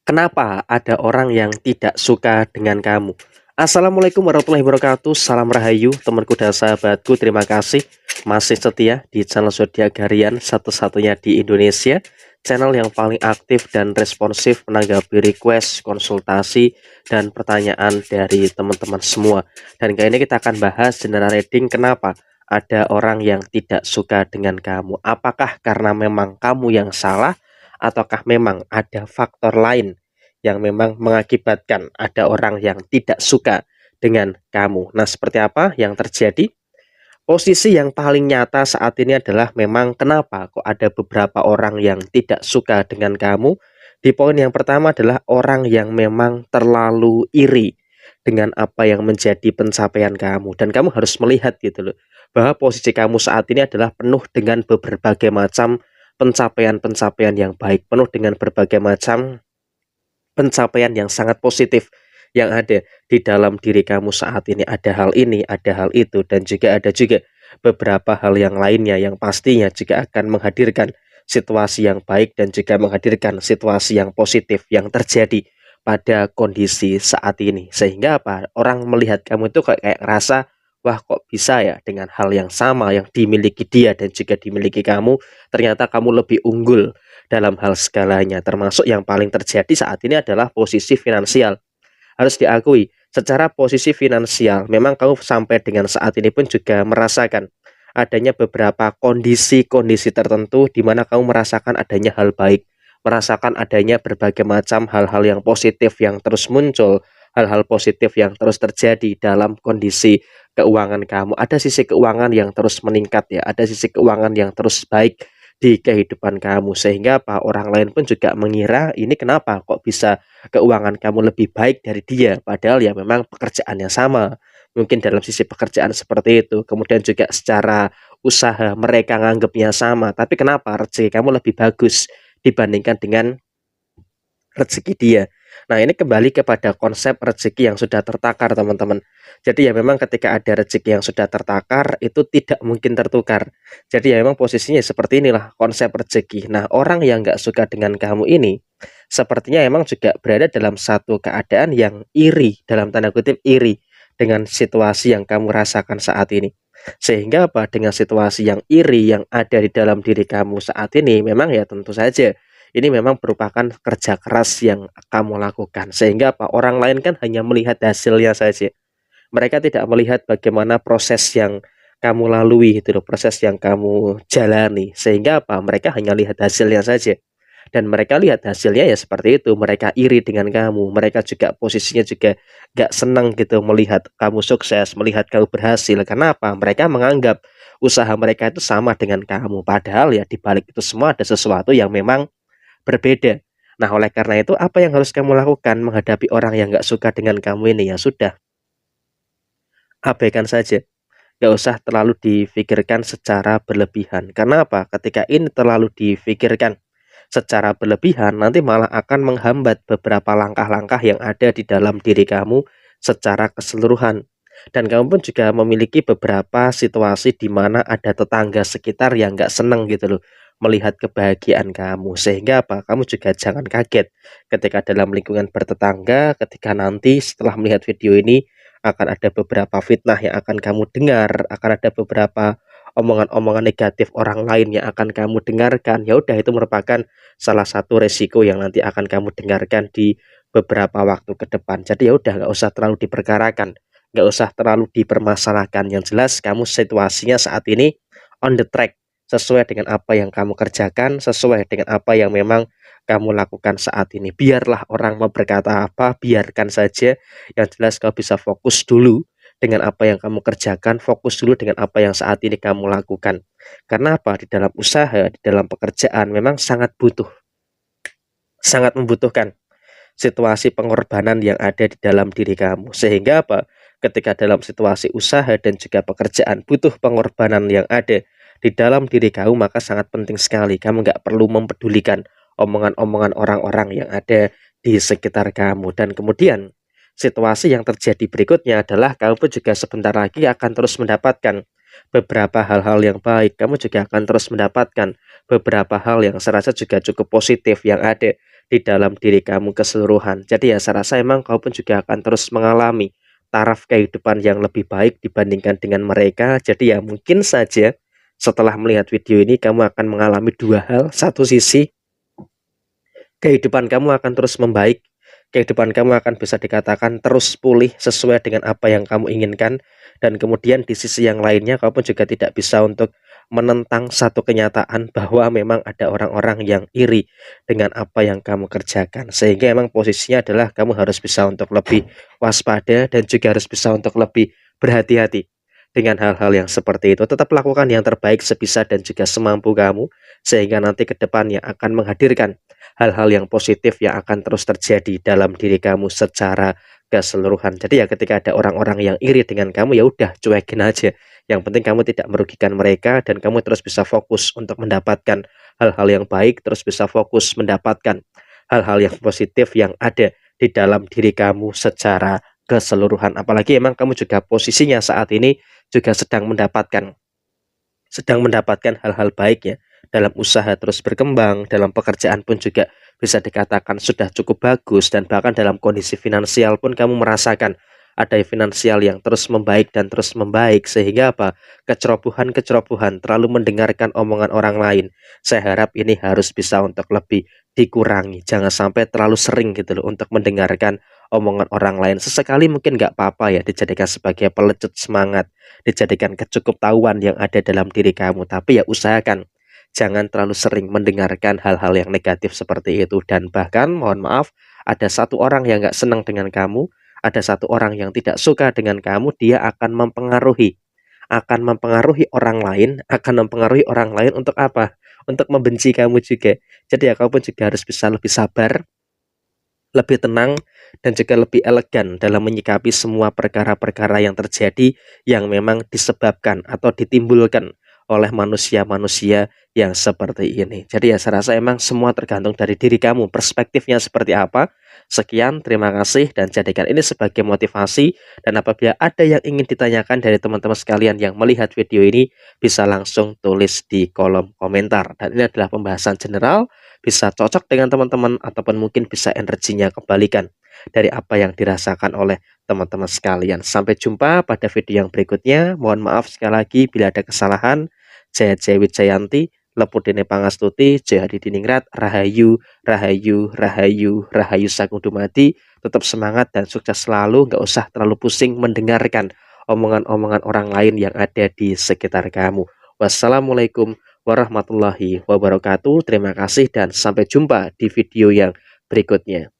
Kenapa ada orang yang tidak suka dengan kamu? Assalamualaikum warahmatullahi wabarakatuh. Salam rahayu, temanku dan sahabatku. Terima kasih masih setia di channel Zodiak Harian satu-satunya di Indonesia. Channel yang paling aktif dan responsif menanggapi request, konsultasi, dan pertanyaan dari teman-teman semua. Dan kali ini kita akan bahas general reading kenapa ada orang yang tidak suka dengan kamu. Apakah karena memang kamu yang salah? Ataukah memang ada faktor lain yang memang mengakibatkan ada orang yang tidak suka dengan kamu? Nah, seperti apa yang terjadi? Posisi yang paling nyata saat ini adalah memang kenapa kok ada beberapa orang yang tidak suka dengan kamu. Di poin yang pertama adalah orang yang memang terlalu iri dengan apa yang menjadi pencapaian kamu. Dan kamu harus melihat gitu loh, bahwa posisi kamu saat ini adalah penuh dengan berbagai macam pencapaian-pencapaian yang baik, penuh dengan berbagai macam pencapaian yang sangat positif yang ada di dalam diri kamu saat ini. Ada hal ini, ada hal itu, dan juga ada juga beberapa hal yang lainnya yang pastinya juga akan menghadirkan situasi yang baik dan juga menghadirkan situasi yang positif yang terjadi pada kondisi saat ini. Sehingga apa? Orang melihat kamu itu kayak ngerasa, wah kok bisa ya dengan hal yang sama yang dimiliki dia dan juga dimiliki kamu, ternyata kamu lebih unggul dalam hal segalanya. Termasuk yang paling terjadi saat ini adalah posisi finansial. Harus diakui, secara posisi finansial memang kamu sampai dengan saat ini pun juga merasakan adanya beberapa kondisi-kondisi tertentu di mana kamu merasakan adanya hal baik, merasakan adanya berbagai macam hal-hal yang positif yang terus muncul, hal-hal positif yang terus terjadi dalam kondisi keuangan kamu. Ada sisi keuangan yang terus meningkat ya, ada sisi keuangan yang terus baik di kehidupan kamu, sehingga apa, orang lain pun juga mengira ini kenapa kok bisa keuangan kamu lebih baik dari dia, padahal ya memang pekerjaannya sama. Mungkin dalam sisi pekerjaan seperti itu, kemudian juga secara usaha mereka nganggapnya sama, tapi kenapa rezeki kamu lebih bagus dibandingkan dengan rezeki dia. Nah, ini kembali kepada konsep rezeki yang sudah tertakar, teman-teman. Jadi ya memang ketika ada rezeki yang sudah tertakar, itu tidak mungkin tertukar. Jadi ya memang posisinya seperti inilah konsep rezeki. Nah, orang yang nggak suka dengan kamu ini, sepertinya memang juga berada dalam satu keadaan yang iri, dalam tanda kutip iri, dengan situasi yang kamu rasakan saat ini. Sehingga apa? Dengan situasi yang iri yang ada di dalam diri kamu saat ini, memang ya tentu saja ini memang merupakan kerja keras yang kamu lakukan. Sehingga apa? Orang lain kan hanya melihat hasilnya saja. Mereka tidak melihat bagaimana proses yang kamu lalui itu loh, proses yang kamu jalani. Sehingga apa? Mereka hanya lihat hasilnya saja. Dan mereka lihat hasilnya ya seperti itu. Mereka iri dengan kamu. Mereka juga posisinya juga gak senang gitu melihat kamu sukses, melihat kamu berhasil. Karena apa? Mereka menganggap usaha mereka itu sama dengan kamu. Padahal ya di balik itu semua ada sesuatu yang memang berbeda. Nah, oleh karena itu apa yang harus kamu lakukan menghadapi orang yang nggak suka dengan kamu ini? Ya sudah, abaikan saja. Nggak usah terlalu difikirkan secara berlebihan. Karena apa? Ketika ini terlalu difikirkan secara berlebihan, nanti malah akan menghambat beberapa langkah-langkah yang ada di dalam diri kamu secara keseluruhan. Dan kamu pun juga memiliki beberapa situasi di mana ada tetangga sekitar yang nggak seneng gitu loh melihat kebahagiaan kamu. Sehingga apa? Kamu juga jangan kaget ketika dalam lingkungan bertetangga, ketika nanti setelah melihat video ini akan ada beberapa fitnah yang akan kamu dengar, akan ada beberapa omongan-omongan negatif orang lain yang akan kamu dengarkan. Ya udah, itu merupakan salah satu resiko yang nanti akan kamu dengarkan di beberapa waktu ke depan. Jadi ya udah, nggak usah terlalu diperkarakan, nggak usah terlalu dipermasalahkan. Yang jelas kamu situasinya saat ini on the track, sesuai dengan apa yang kamu kerjakan, sesuai dengan apa yang memang kamu lakukan saat ini. Biarlah orang mau berkata apa, biarkan saja. Yang jelas kau bisa fokus dulu dengan apa yang kamu kerjakan, fokus dulu dengan apa yang saat ini kamu lakukan. Karena apa? Di dalam usaha, di dalam pekerjaan memang sangat membutuhkan situasi pengorbanan yang ada di dalam diri kamu. Sehingga apa? Ketika dalam situasi usaha dan juga pekerjaan butuh pengorbanan yang ada di dalam diri kamu, maka sangat penting sekali kamu nggak perlu mempedulikan omongan-omongan orang-orang yang ada di sekitar kamu. Dan kemudian situasi yang terjadi berikutnya adalah kamu pun juga sebentar lagi akan terus mendapatkan beberapa hal-hal yang baik. Kamu juga akan terus mendapatkan beberapa hal yang serasa juga cukup positif yang ada di dalam diri kamu keseluruhan. Jadi ya saya rasa emang kamu pun juga akan terus mengalami taraf kehidupan yang lebih baik dibandingkan dengan mereka. Jadi ya mungkin saja setelah melihat video ini kamu akan mengalami dua hal. Satu sisi kehidupan kamu akan terus membaik, kehidupan kamu akan bisa dikatakan terus pulih sesuai dengan apa yang kamu inginkan, dan kemudian di sisi yang lainnya kamu pun juga tidak bisa untuk menentang satu kenyataan bahwa memang ada orang-orang yang iri dengan apa yang kamu kerjakan, sehingga emang posisinya adalah kamu harus bisa untuk lebih waspada dan juga harus bisa untuk lebih berhati-hati dengan hal-hal yang seperti itu. Tetap lakukan yang terbaik sebisa dan juga semampu kamu, sehingga nanti ke depannya akan menghadirkan hal-hal yang positif yang akan terus terjadi dalam diri kamu secara keseluruhan. Jadi ya ketika ada orang-orang yang iri dengan kamu, ya udah cuekin aja. Yang penting kamu tidak merugikan mereka dan kamu terus bisa fokus untuk mendapatkan hal-hal yang baik, terus bisa fokus mendapatkan hal-hal yang positif yang ada di dalam diri kamu secara keseluruhan. Apalagi emang kamu juga posisinya saat ini juga sedang mendapatkan hal-hal baik ya, dalam usaha terus berkembang, dalam pekerjaan pun juga bisa dikatakan sudah cukup bagus, dan bahkan dalam kondisi finansial pun kamu merasakan ada finansial yang terus membaik dan terus membaik, sehingga apa, kecerobohan-kecerobohan terlalu mendengarkan omongan orang lain, saya harap ini harus bisa untuk lebih dikurangi. Jangan sampai terlalu sering gitu loh untuk mendengarkan omongan orang lain. Sesekali mungkin nggak apa-apa ya dijadikan sebagai pelecut semangat, dijadikan kecukuptahuan yang ada dalam diri kamu, tapi ya usahakan jangan terlalu sering mendengarkan hal-hal yang negatif seperti itu. Dan bahkan mohon maaf, ada satu orang yang nggak senang dengan kamu, ada satu orang yang tidak suka dengan kamu, dia akan mempengaruhi orang lain, untuk apa? Untuk membenci kamu juga. Jadi ya kamu pun juga harus bisa lebih sabar, lebih tenang, dan juga lebih elegan dalam menyikapi semua perkara-perkara yang terjadi yang memang disebabkan atau ditimbulkan oleh manusia-manusia yang seperti ini. Jadi ya saya rasa emang semua tergantung dari diri kamu, perspektifnya seperti apa. Sekian, terima kasih, dan jadikan ini sebagai motivasi. Dan apabila ada yang ingin ditanyakan dari teman-teman sekalian yang melihat video ini, bisa langsung tulis di kolom komentar. Dan ini adalah pembahasan general, bisa cocok dengan teman-teman ataupun mungkin bisa energinya kembalikan dari apa yang dirasakan oleh teman-teman sekalian. Sampai jumpa pada video yang berikutnya. Mohon maaf sekali lagi bila ada kesalahan. Jaya Jaya Wijayanti, Lepudene Pangastuti, Jaya Hadi Diningrat, Rahayu, Rahayu, Rahayu, Rahayu Sagung Dumadi. Tetap semangat dan sukses selalu. Nggak usah terlalu pusing mendengarkan omongan-omongan orang lain yang ada di sekitar kamu. Wassalamualaikum warahmatullahi wabarakatuh. Terima kasih dan sampai jumpa di video yang berikutnya.